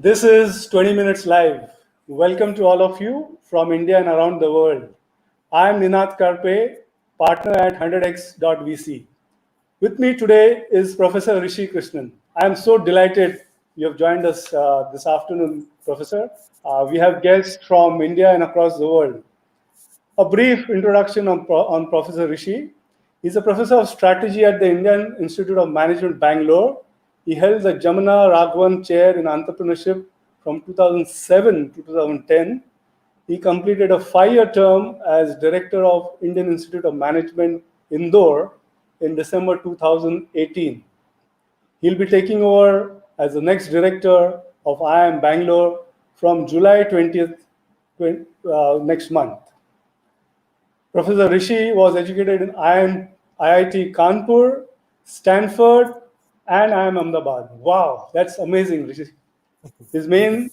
This is 20 Minutes Live. Welcome to all of you from India and around the world. I am Ninath Karpe, partner at 100x.vc. With me today is Professor Rishi Krishnan. I am so delighted you have joined us this afternoon, Professor. We have guests from India and across the world. A brief introduction on Professor Rishi. He's a professor of strategy at the Indian Institute of Management, Bangalore. He held the Jamuna Raghavan Chair in Entrepreneurship from 2007 to 2010. He completed a 5-year term as Director of Indian Institute of Management, Indore, in December 2018. He'll be taking over as the next Director of IIM Bangalore from July 20th next month. Professor Rishi was educated in IIT Kanpur, Stanford, and IIM Ahmedabad. Wow, that's amazing, Rishi. His main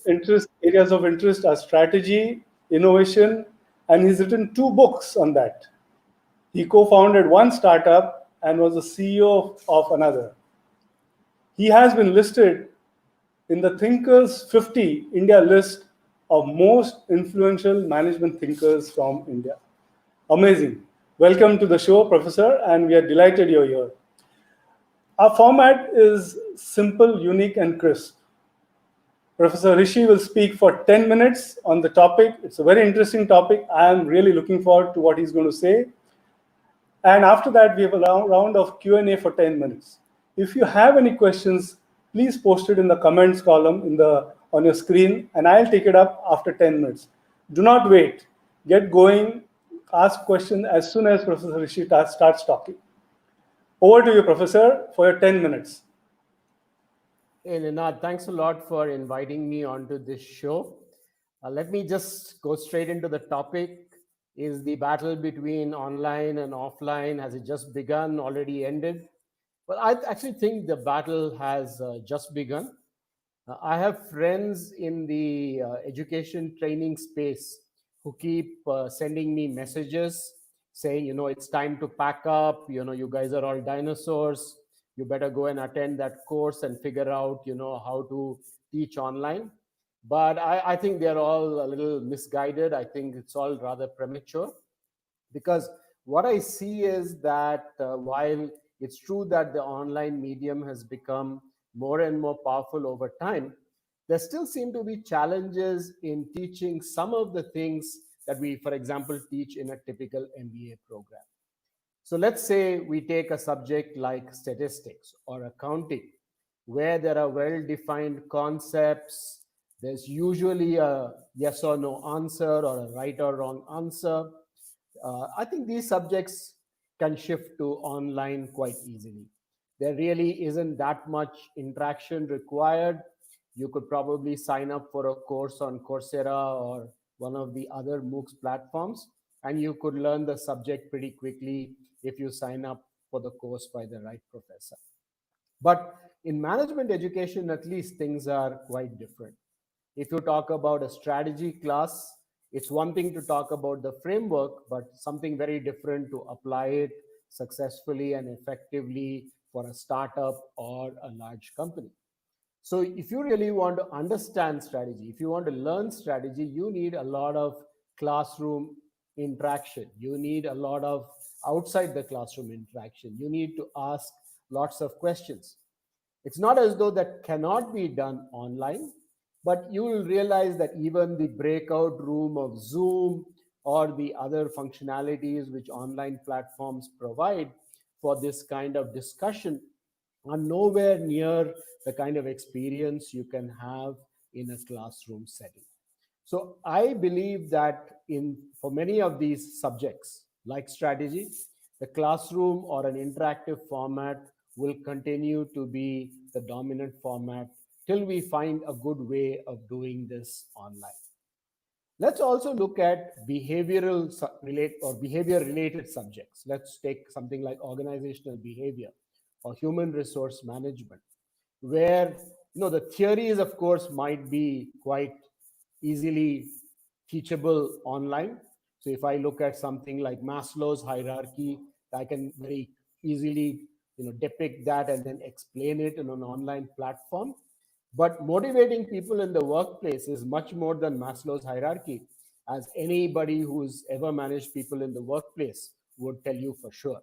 areas of interest are strategy, innovation, and he's written 2 books on that. He co-founded one startup and was the CEO of another. He has been listed in the Thinkers 50 India list of most influential management thinkers from India. Amazing. Welcome to the show, Professor, and we are delighted you're here. Our format is simple, unique, and crisp. Professor Rishi will speak for 10 minutes on the topic. It's a very interesting topic. I am really looking forward to what he's going to say. And after that, we have a round of Q&A for 10 minutes. If you have any questions, please post it in the comments column on your screen, and I'll take it up after 10 minutes. Do not wait. Get going. Ask questions as soon as Professor Rishi starts talking. Over to you, Professor, for your 10 minutes. Hey, Ninath, thanks a lot for inviting me onto this show. Let me just go straight into the topic. Is the battle between online and offline, has it just begun, already ended? Well, I actually think the battle has just begun. I have friends in the education training space who keep sending me messages saying, it's time to pack up, you guys are all dinosaurs, you better go and attend that course and figure out, how to teach online. But I think they're all a little misguided. I think it's all rather premature, because what I see is that while it's true that the online medium has become more and more powerful over time, there still seem to be challenges in teaching some of the things that we, for example, teach in a typical MBA program. So let's say we take a subject like statistics or accounting, where there are well-defined concepts. There's usually a yes or no answer or a right or wrong answer. I think these subjects can shift to online quite easily. There really isn't that much interaction required. You could probably sign up for a course on Coursera or one of the other MOOCs platforms, and you could learn the subject pretty quickly if you sign up for the course by the right professor. But in management education, at least, things are quite different. If you talk about a strategy class, it's one thing to talk about the framework, but something very different to apply it successfully and effectively for a startup or a large company. So if you really want to understand strategy, if you want to learn strategy, you need a lot of classroom interaction. You need a lot of outside the classroom interaction. You need to ask lots of questions. It's not as though that cannot be done online, but you will realize that even the breakout room of Zoom or the other functionalities which online platforms provide for this kind of discussion are nowhere near the kind of experience you can have in a classroom setting. So I believe that for many of these subjects, like strategy, the classroom or an interactive format will continue to be the dominant format till we find a good way of doing this online. Let's also look at behavior related subjects. Let's take something like organizational behavior or human resource management, where the theories, of course, might be quite easily teachable online. So if I look at something like Maslow's hierarchy, I can very easily depict that and then explain it in an online platform. But motivating people in the workplace is much more than Maslow's hierarchy, as anybody who's ever managed people in the workplace would tell you for sure.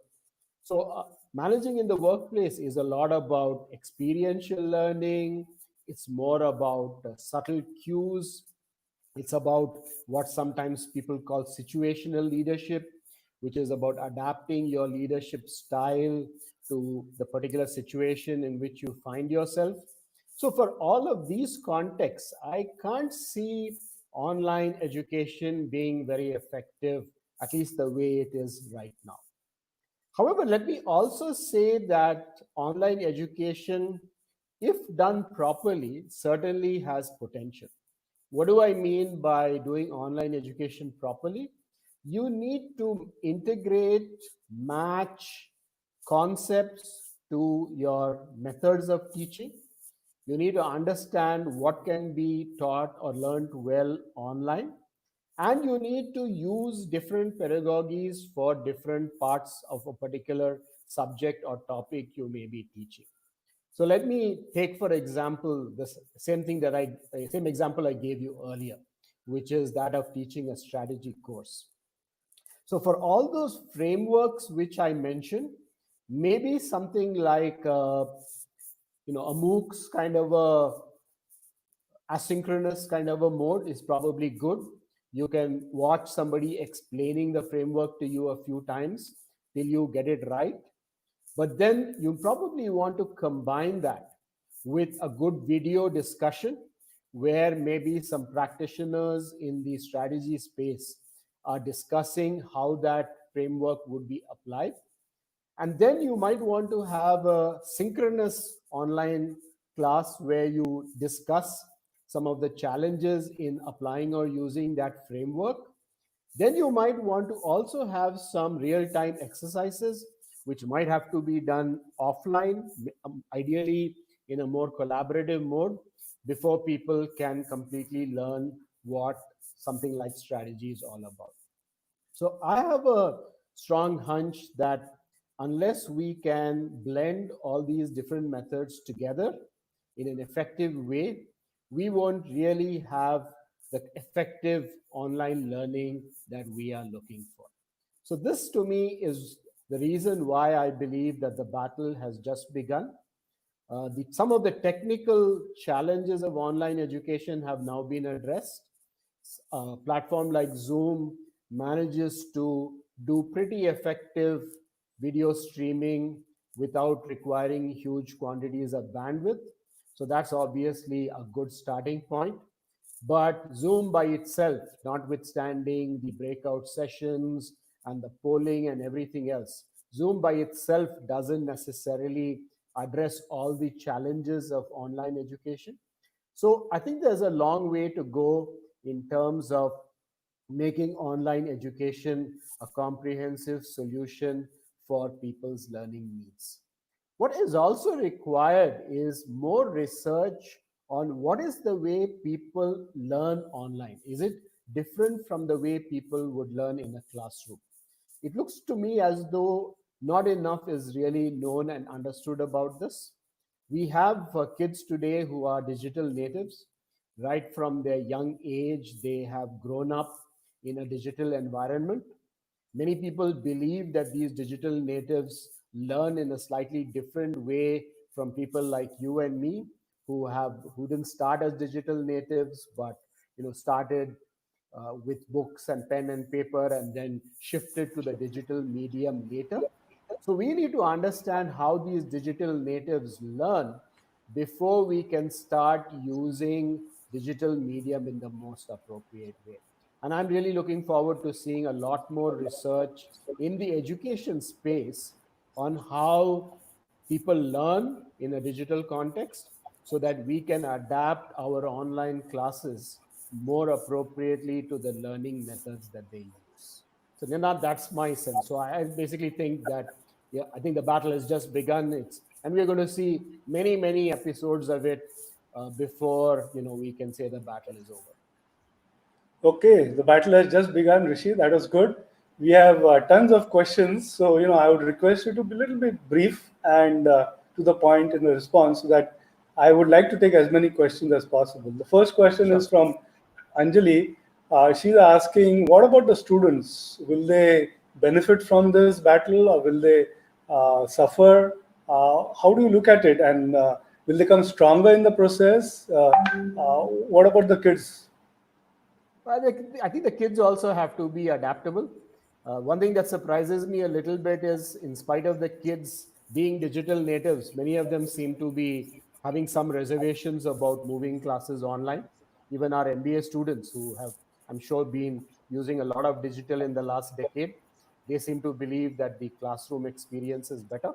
So, managing in the workplace is a lot about experiential learning. It's more about subtle cues. It's about what sometimes people call situational leadership, which is about adapting your leadership style to the particular situation in which you find yourself. So, for all of these contexts, I can't see online education being very effective, at least the way it is right now. However, let me also say that online education, if done properly, certainly has potential. What do I mean by doing online education properly? You need to integrate, match concepts to your methods of teaching. You need to understand what can be taught or learned well online. And you need to use different pedagogies for different parts of a particular subject or topic you may be teaching. So let me take, for example, the same example I gave you earlier, which is that of teaching a strategy course. So for all those frameworks which I mentioned, maybe something like a MOOCs kind of a asynchronous kind of a mode is probably good. You can watch somebody explaining the framework to you a few times till you get it right. But then you probably want to combine that with a good video discussion where maybe some practitioners in the strategy space are discussing how that framework would be applied. And then you might want to have a synchronous online class where you discuss some of the challenges in applying or using that framework. Then you might want to also have some real time exercises, which might have to be done offline, ideally in a more collaborative mode, before people can completely learn what something like strategy is all about. So I have a strong hunch that unless we can blend all these different methods together in an effective way, we won't really have the effective online learning that we are looking for. So, this to me is the reason why I believe that the battle has just begun. Some of the technical challenges of online education have now been addressed. A platform like Zoom manages to do pretty effective video streaming without requiring huge quantities of bandwidth. So that's obviously a good starting point. But Zoom by itself, notwithstanding the breakout sessions and the polling and everything else, Zoom by itself doesn't necessarily address all the challenges of online education. So I think there's a long way to go in terms of making online education a comprehensive solution for people's learning needs. What is also required is more research on what is the way people learn online. Is it different from the way people would learn in a classroom? It looks to me as though not enough is really known and understood about this. We have kids today who are digital natives. Right from their young age, they have grown up in a digital environment. Many people believe that these digital natives learn in a slightly different way from people like you and me who didn't start as digital natives but started with books and pen and paper and then shifted to the digital medium later. So we need to understand how these digital natives learn before we can start using digital medium in the most appropriate way. And I'm really looking forward to seeing a lot more research in the education space on how people learn in a digital context so that we can adapt our online classes more appropriately to the learning methods that they use. So, Ninad, that's my sense. So, I basically think that, yeah, I think the battle has just begun. And we're going to see many, many episodes of it before we can say the battle is over. Okay, the battle has just begun, Rishi. That was good. We have tons of questions, so I would request you to be a little bit brief and to the point in the response, so that I would like to take as many questions as possible. The first question Sure. is from Anjali. She's asking, what about the students? Will they benefit from this battle or will they suffer? How do you look at it? And will they come stronger in the process? What about the kids? I think the kids also have to be adaptable. One thing that surprises me a little bit is, in spite of the kids being digital natives, many of them seem to be having some reservations about moving classes online. Even our MBA students, who have, I'm sure, been using a lot of digital in the last decade, they seem to believe that the classroom experience is better.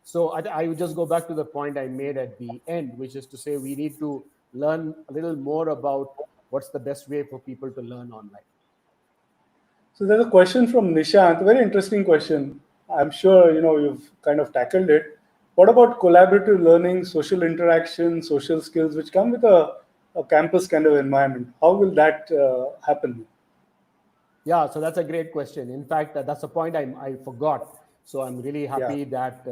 So I would just go back to the point I made at the end, which is to say we need to learn a little more about what's the best way for people to learn online. So there's a question from Nishant, a very interesting question. I'm sure you've kind of tackled it. What about collaborative learning, social interaction, social skills, which come with a campus kind of environment? How will that happen? Yeah, so that's a great question. In fact, that's a point I forgot. So I'm really Yeah. happy that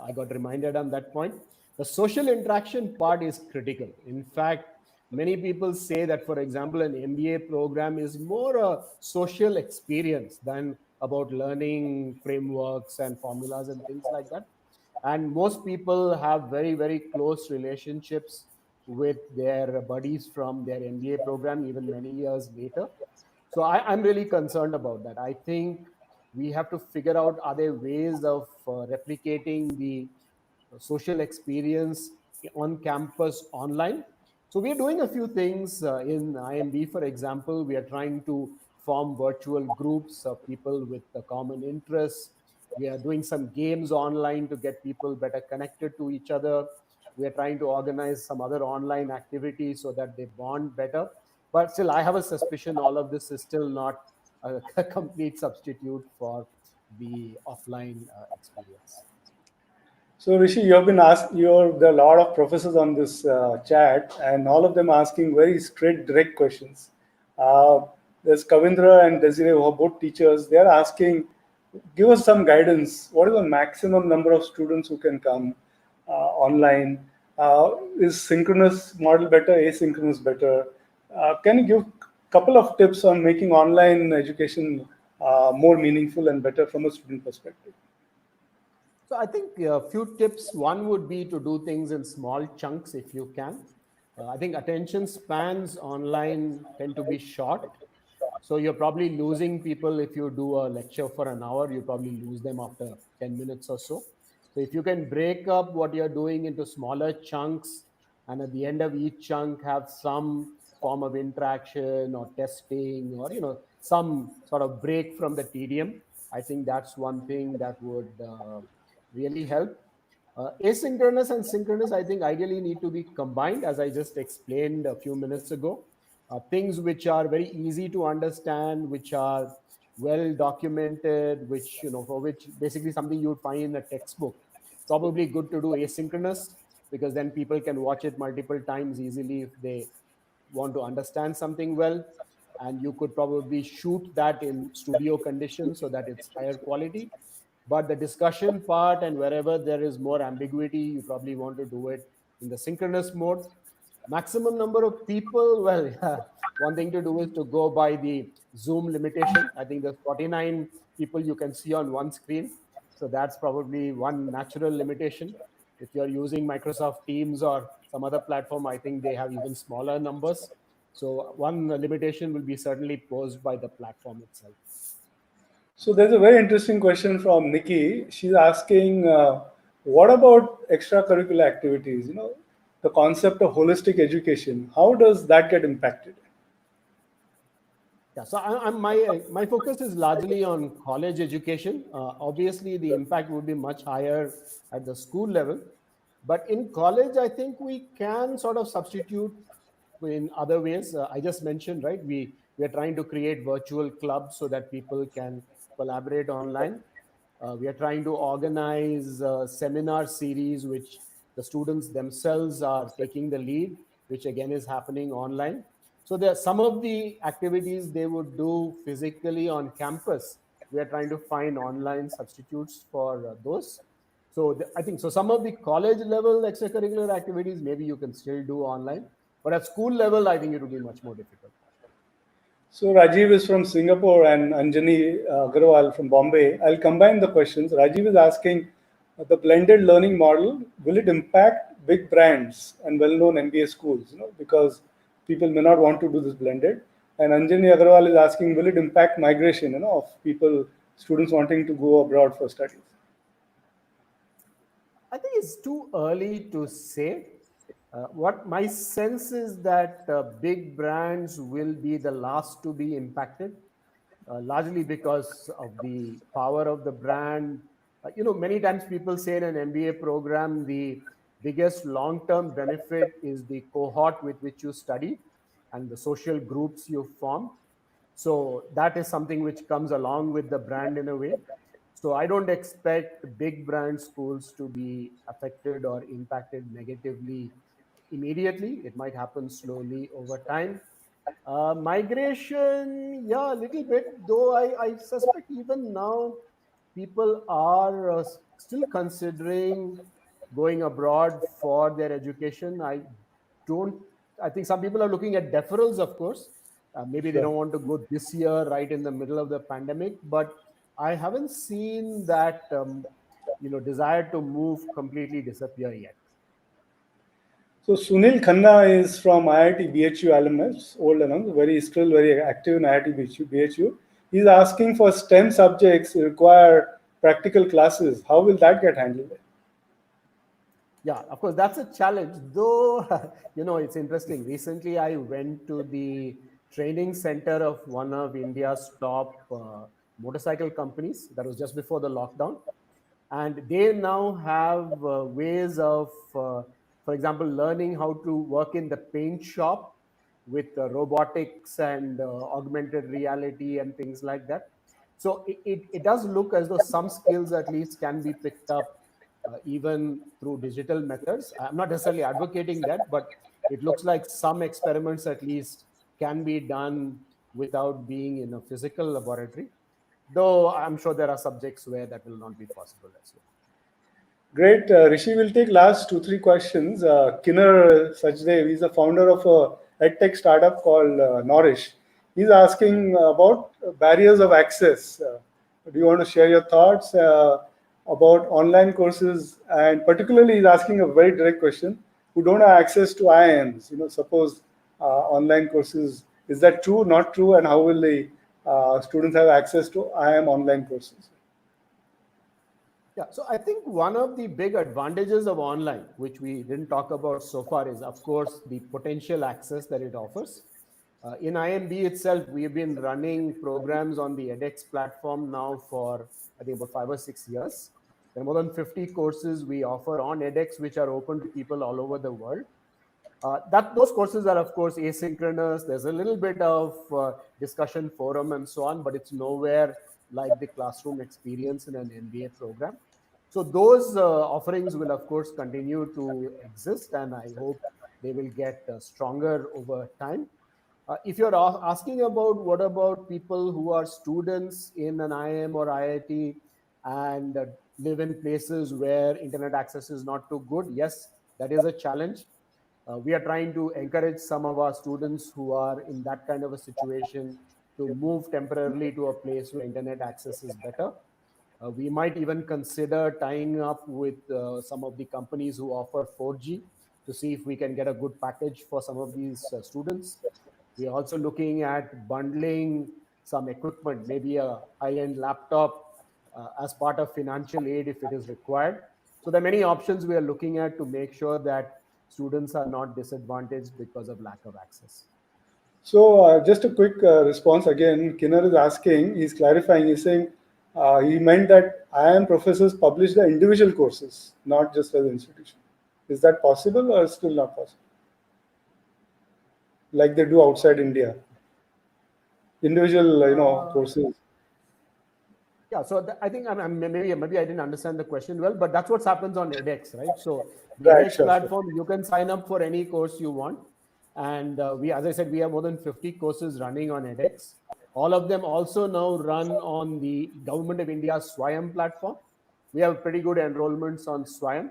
I got reminded on that point. The social interaction part is critical. In fact, many people say that, for example, an MBA program is more a social experience than about learning frameworks and formulas and things like that. And most people have very, very close relationships with their buddies from their MBA program, even many years later. So I'm really concerned about that. I think we have to figure out, are there ways of replicating the social experience on campus online. So we are doing a few things in IMB. For example, we are trying to form virtual groups of people with a common interests. We are doing some games online to get people better connected to each other. We are trying to organize some other online activities so that they bond better. But still, I have a suspicion all of this is still not a complete substitute for the offline experience. So Rishi, you have been asked. There are a lot of professors on this chat, and all of them asking very straight, direct questions. Uh, there's Kavindra and Desiree, who are both teachers. They are asking, give us some guidance. What is the maximum number of students who can come online? Is synchronous model better? Asynchronous better? Can you give a couple of tips on making online education more meaningful and better from a student perspective? So I think a few tips. One would be to do things in small chunks if you can. I think attention spans online tend to be short. So you're probably losing people if you do a lecture for an hour, you probably lose them after 10 minutes or so. So if you can break up what you're doing into smaller chunks, and at the end of each chunk have some form of interaction or testing, or some sort of break from the tedium, I think that's one thing that would really help. Asynchronous and synchronous, I think, ideally need to be combined, as I just explained a few minutes ago. Things which are very easy to understand, which are well documented, which, for which basically something you would find in a textbook. Probably good to do asynchronous, because then people can watch it multiple times easily if they want to understand something well. And you could probably shoot that in studio conditions so that it's higher quality. But the discussion part, and wherever there is more ambiguity, you probably want to do it in the synchronous mode. Maximum number of people, well, yeah, one thing to do is to go by the Zoom limitation. I think there's 49 people you can see on one screen. So that's probably one natural limitation. If you're using Microsoft Teams or some other platform, I think they have even smaller numbers. So one limitation will be certainly posed by the platform itself. So there's a very interesting question from Nikki. She's asking, what about extracurricular activities? The concept of holistic education. How does that get impacted? Yeah, so my focus is largely on college education. Obviously, the impact would be much higher at the school level, but in college, I think we can sort of substitute in other ways. I just mentioned, right? We are trying to create virtual clubs so that people can collaborate online. We are trying to organize a seminar series which the students themselves are taking the lead, which again is happening online. So there are some of the activities they would do physically on campus. We are trying to find online substitutes for those. So I think so. Some of the college level extracurricular activities maybe you can still do online, but at school level, I think it will be much more difficult. So Rajiv is from Singapore and Anjani Agarwal from Bombay. I'll combine the questions. Rajiv is asking the blended learning model, will it impact big brands and well-known MBA schools? Because people may not want to do this blended. And Anjani Agarwal is asking, will it impact migration, of people, students wanting to go abroad for studies? I think it's too early to say. What my sense is that big brands will be the last to be impacted, largely because of the power of the brand. Many times people say in an MBA program, the biggest long term benefit is the cohort with which you study and the social groups you form. So that is something which comes along with the brand in a way. So I don't expect big brand schools to be affected or impacted negatively immediately. It might happen slowly over time. Migration, yeah, a little bit, though I suspect even now people are still considering going abroad for their education. Don't, I think some people are looking at deferrals, of course. Maybe they Sure. don't want to go this year, right in the middle of the pandemic, but I haven't seen that, desire to move completely disappear yet. So Sunil Khanna is from IIT BHU alumnus, old alumnus, still very active in IIT BHU. He's asking for STEM subjects require practical classes. How will that get handled? Yeah, of course, that's a challenge. Though, it's interesting. Recently, I went to the training center of one of India's top motorcycle companies. That was just before the lockdown. And they now have ways of, for example, learning how to work in the paint shop with robotics and augmented reality and things like that. So it does look as though some skills at least can be picked up even through digital methods. I'm not necessarily advocating that, but it looks like some experiments at least can be done without being in a physical laboratory. Though I'm sure there are subjects where that will not be possible as well. Great. Rishi will take last two, three questions. Kinner Sajdev, he's the founder of a edtech startup called Nourish. He's asking about barriers of access. Do you want to share your thoughts about online courses? And particularly, he's asking a very direct question: who don't have access to IIMs? Suppose online courses. Is that true? Not true? And how will the students have access to IIM online courses? Yeah, so I think one of the big advantages of online, which we didn't talk about so far, is of course the potential access that it offers. In IMB itself, we've been running programs on the edX platform now for, I think, about 5 or 6 years. There are more than 50 courses we offer on edX, which are open to people all over the world. Those courses are, of course, asynchronous. There's a little bit of discussion forum and so on, but it's nowhere like the classroom experience in an MBA program. So those offerings will, of course, continue to exist, and I hope they will get stronger over time. If you're asking about what about people who are students in an IIM or IIT and live in places where internet access is not too good, yes, that is a challenge. We are trying to encourage some of our students who are in that kind of a situation to move temporarily to a place where internet access is better. We might even consider tying up with some of the companies who offer 4G to see if we can get a good package for some of these students. We are also looking at bundling some equipment, maybe a high-end laptop as part of financial aid if it is required. So there are many options we are looking at to make sure that students are not disadvantaged because of lack of access. So, just a quick response again. Kinner is asking, he's clarifying, he's saying he meant that IIM professors publish the individual courses, not just as an institution. Is that possible or still not possible? Like they do outside India? Individual, courses. Yeah, so I think maybe I didn't understand the question well, but that's what happens on edX, right? So the Right, edX sure, sure. platform, you can sign up for any course you want, and as I said, we have more than 50 courses running on edX. All of them also now run on the Government of India's Swayam platform, we have pretty good enrollments on Swayam.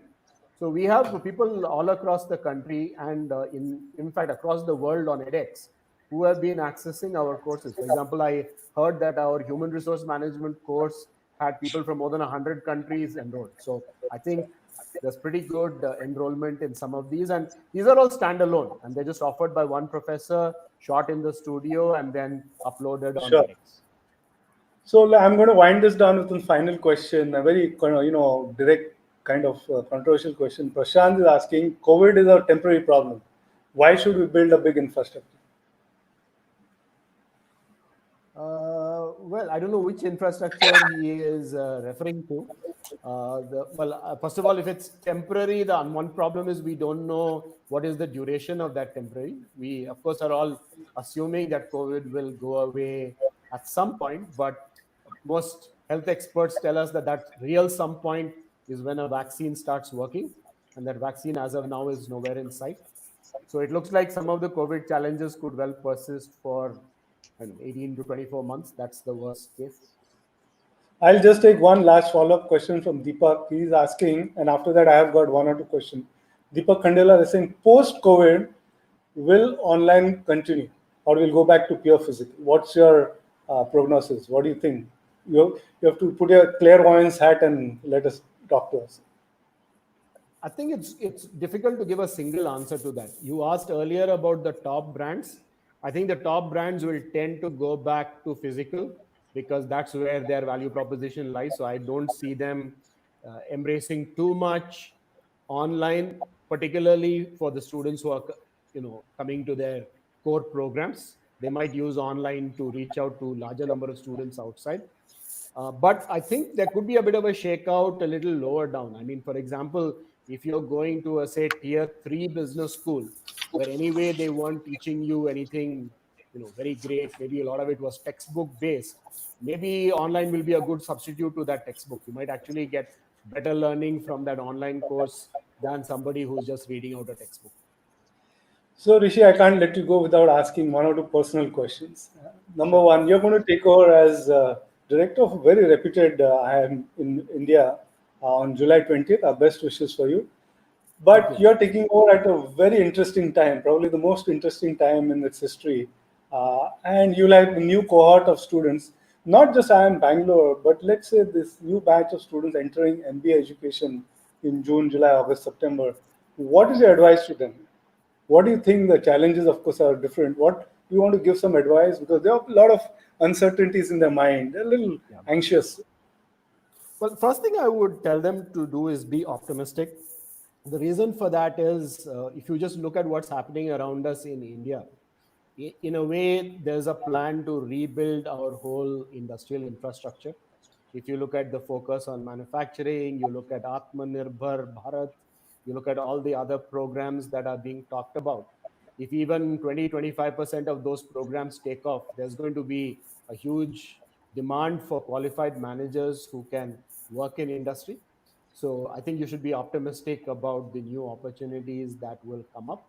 So we have people all across the country and in fact across the world on edX who have been accessing our courses. For example, I heard that our human resource management course had people from more than 100 countries enrolled. So I think there's pretty good enrollment in some of these, and these are all standalone, and they're just offered by one professor, shot in the studio, and then uploaded on Sure. edX. So I'm going to wind this down with one final question, a very direct kind of controversial question. Prashant is asking: COVID is a temporary problem. Why should we build a big infrastructure? Well, I don't know which infrastructure he is referring to. First of all, if it's temporary, the one problem is we don't know what is the duration of that temporary. We, of course, are all assuming that COVID will go away at some point, but most health experts tell us that that real some point is when a vaccine starts working, and that vaccine, as of now, is nowhere in sight. So it looks like some of the COVID challenges could well persist for, I don't know, 18 to 24 months. That's the worst case. I'll just take one last follow-up question from Deepak. He's asking, and after that, I have got one or two questions. Deepak Khandela is saying, post-COVID, will online continue, or will go back to pure physical? What's your prognosis? What do you think? You have to put your clairvoyance hat and let us talk to us. I think it's difficult to give a single answer to that. You asked earlier about the top brands. I think the top brands will tend to go back to physical because that's where their value proposition lies. So I don't see them embracing too much online, particularly for the students who are coming to their core programs. They might use online to reach out to larger number of students outside. But I think there could be a bit of a shakeout a little lower down. I mean, for example, if you're going to a say tier 3 business school, where anyway they weren't teaching you anything, very great. Maybe a lot of it was textbook based. Maybe online will be a good substitute to that textbook. You might actually get better learning from that online course than somebody who's just reading out a textbook. So, Rishi, I can't let you go without asking one or two personal questions. Number Sure. one, you're going to take over as director of a very reputed IIM in India on July 20th. Our best wishes for you. Thank But you. you're taking over at a very interesting time, probably the most interesting time in its history. And you'll have a new cohort of students, not just IIM Bangalore, but let's say this new batch of students entering MBA education in June, July, August, September. What is your advice to them? What do you think the challenges, of course, are different? What do you want to give some advice? Because there are a lot of uncertainties in their mind. They're a little Yeah. anxious. Well, first thing I would tell them to do is be optimistic. The reason for that is if you just look at what's happening around us in India, in a way, there's a plan to rebuild our whole industrial infrastructure. If you look at the focus on manufacturing, you look at Atmanirbhar Bharat, you look at all the other programs that are being talked about. If even 20-25% of those programs take off, there's going to be a huge demand for qualified managers who can work in industry. So I think you should be optimistic about the new opportunities that will come up.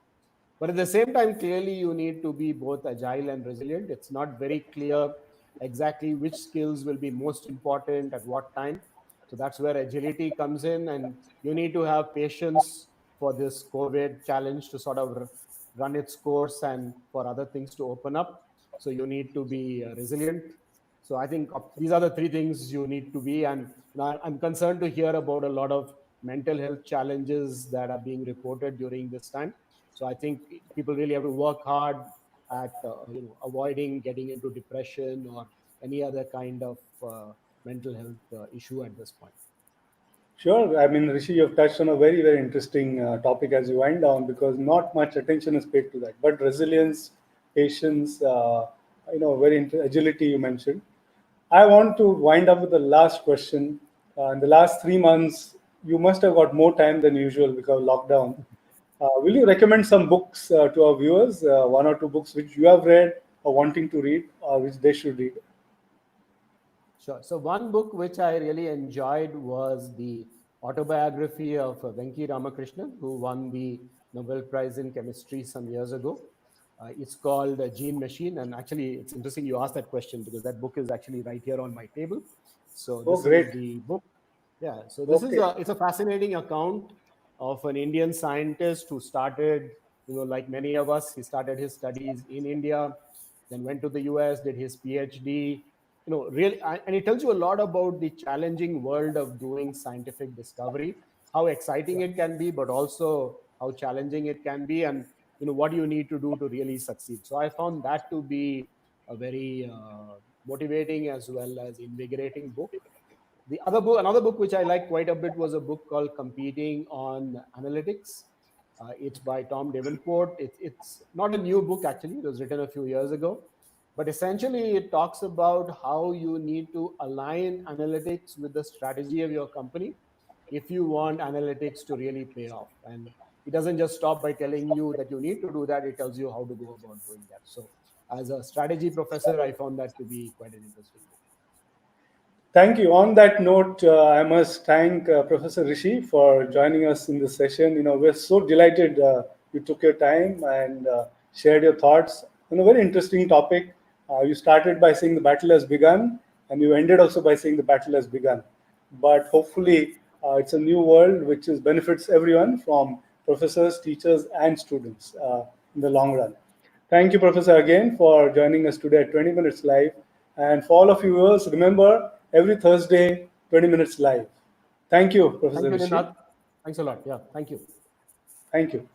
But at the same time, clearly, you need to be both agile and resilient. It's not very clear exactly which skills will be most important at what time. So that's where agility comes in, and you need to have patience for this COVID challenge to sort of run its course and for other things to open up. So you need to be resilient. So I think these are the three things you need to be. And I'm concerned to hear about a lot of mental health challenges that are being reported during this time. So I think people really have to work hard at avoiding getting into depression or any other kind of mental health issue at this point. Sure. I mean, Rishi, you've touched on a very, very interesting topic as you wind down because not much attention is paid to that. But resilience, patience, agility you mentioned. I want to wind up with the last question. In the last 3 months, you must have got more time than usual because of lockdown. Will you recommend some books to our viewers, one or two books which you have read or wanting to read or which they should read? Sure. So one book which I really enjoyed was the autobiography of Venki Ramakrishnan, who won the Nobel Prize in Chemistry some years ago. It's called Gene Machine, and actually, it's interesting you asked that question because that book is actually right here on my table. So Oh, this is great. the book. Yeah, so this is Okay. it's a fascinating account of an Indian scientist who started, like many of us, he started his studies in India, then went to the US, did his PhD. Really, and it tells you a lot about the challenging world of doing scientific discovery, how exciting it can be, but also how challenging it can be, and what you need to do to really succeed. So I found that to be a very motivating as well as invigorating book. The other book, another book which I like quite a bit, was a book called Competing on Analytics. It's by Tom Davenport. It's not a new book, actually. It was written a few years ago. But essentially, it talks about how you need to align analytics with the strategy of your company if you want analytics to really pay off. And it doesn't just stop by telling you that you need to do that, it tells you how to go about doing that. So, as a strategy professor, I found that to be quite an interesting book. Thank you. On that note, I must thank Professor Rishi for joining us in this session. We're so delighted you took your time and shared your thoughts on a very interesting topic. You started by saying the battle has begun, and you ended also by saying the battle has begun. But hopefully, it's a new world which is benefits everyone from professors, teachers, and students in the long run. Thank you, Professor, again for joining us today at 20 Minutes Live. And for all of you viewers, remember every Thursday, 20 Minutes Live. Thank you, Thank Professor you, Rishi. Ninath. Thanks a lot. Yeah, thank you. Thank you.